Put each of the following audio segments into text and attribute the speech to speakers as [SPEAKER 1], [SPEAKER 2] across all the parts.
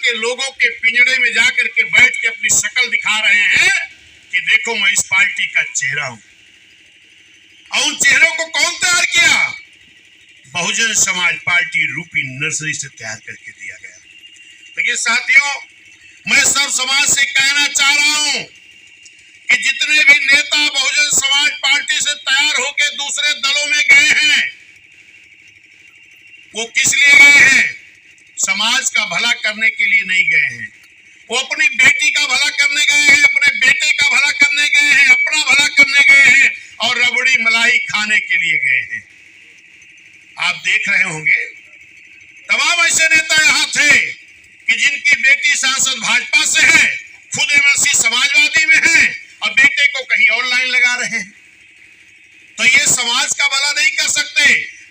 [SPEAKER 1] के लोगों के पिंजड़े में जाकर के बैठ के अपनी शक्ल दिखा रहे हैं कि देखो मैं इस पार्टी का चेहरा हूं। और उन चेहरों को कौन तैयार किया? बहुजन समाज पार्टी रूपी नर्सरी से तैयार करके दिया गया। लेकिन साथियों, मैं सब समाज से कहना चाह रहा हूं कि जितने भी नेता बहुजन समाज पार्टी से तैयार होकर दूसरे दलों में गए हैं, वो किस लिए गए हैं? समाज का भला करने के लिए नहीं गए हैं। वो अपनी बेटी का भला करने गए हैं, अपने बेटे का भला करने गए हैं, अपना भला करने गए हैं और रबड़ी मलाई खाने के लिए गए हैं। आप देख रहे होंगे तमाम ऐसे नेता यहाँ थे कि जिनकी बेटी सांसद भाजपा से है, खुद एमएलसी समाजवादी में है और बेटे को कहीं और लाइन लगा रहे हैं। तो ये समाज का भला नहीं कर सकते।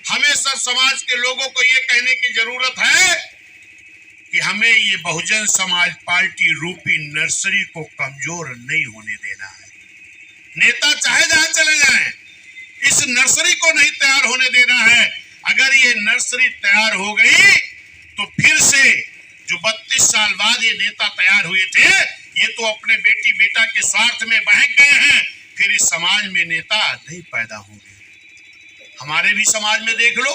[SPEAKER 1] हमें सब समाज के लोगों को ये कहने की जरूरत है कि हमें ये बहुजन समाज पार्टी रूपी नर्सरी को कमजोर नहीं होने देना है। नेता चाहे जहां चले जाएं, इस नर्सरी को नहीं तैयार होने देना है। अगर ये नर्सरी तैयार हो गई तो फिर से जो 32 साल बाद ये नेता तैयार हुए थे, ये तो अपने बेटी बेटा के स्वार्थ में बहक गए हैं। फिर इस समाज में नेता नहीं पैदा होंगे। हमारे भी समाज में देख लो,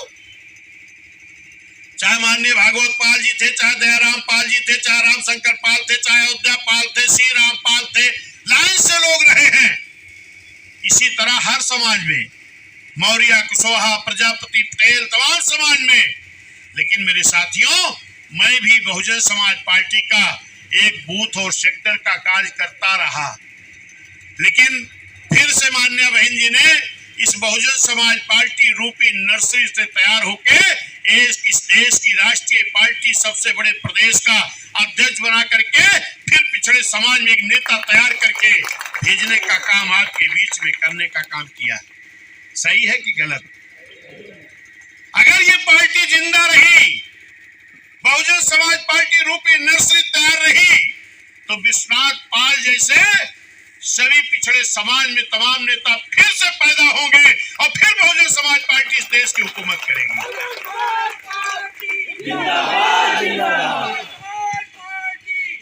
[SPEAKER 1] चाहे माननीय भागवत पाल जी थे, चाहे दयाराम पाल जी थे, चाहे रामशंकर पाल थे, चाहे अयोध्या पाल थे, श्री राम पाल थे, लाइन से लोग रहे हैं। इसी तरह हर समाज में, मौर्य, कुशवाहा, प्रजापति, पटेल, तमाम समाज में। लेकिन मेरे साथियों, मैं भी बहुजन समाज पार्टी का एक बूथ और सेक्टर का कार्य करता रहा। लेकिन फिर से माननीय बहन जी ने इस बहुजन समाज पार्टी रूपी नर्सरी से तैयार होकर इस देश की राष्ट्रीय पार्टी सबसे बड़े प्रदेश का अध्यक्ष बना करके फिर पिछड़े समाज में एक नेता तैयार करके भेजने का काम आपके बीच में करने का काम किया। सही है कि गलत? अगर ये पार्टी जिंदा रही, बहुजन समाज पार्टी रूपी नर्सरी तैयार रही, तो विश्वनाथ पाल जैसे सभी पिछड़े समाज में तमाम नेता फिर से पैदा होंगे और फिर बहुजन समाज पार्टी इस देश की हुकूमत करेगी।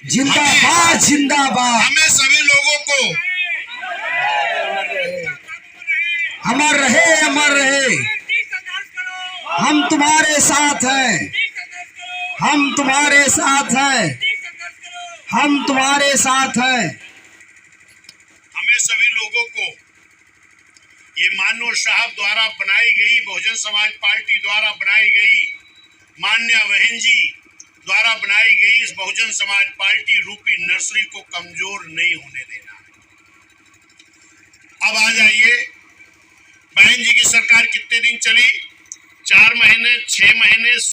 [SPEAKER 2] जिंदाबाद जिंदाबाद।
[SPEAKER 1] हमें सभी लोगों को
[SPEAKER 2] अमर रहे, अमर रहे। हम तुम्हारे साथ हैं, हम तुम्हारे साथ हैं, हम तुम्हारे साथ हैं।
[SPEAKER 1] हमें सभी लोगों को ये मानव साहब द्वारा बनाई गई, बहुजन समाज पार्टी द्वारा बनाई गई, मान्य बहन जी द्वारा बनाई गई इस बहुजन समाज पार्टी रूपी नर्सरी को कमजोर नहीं होने देना। अब आ जाइए, बहन जी की सरकार कितने दिन चली? 4 महीने, 6 महीने,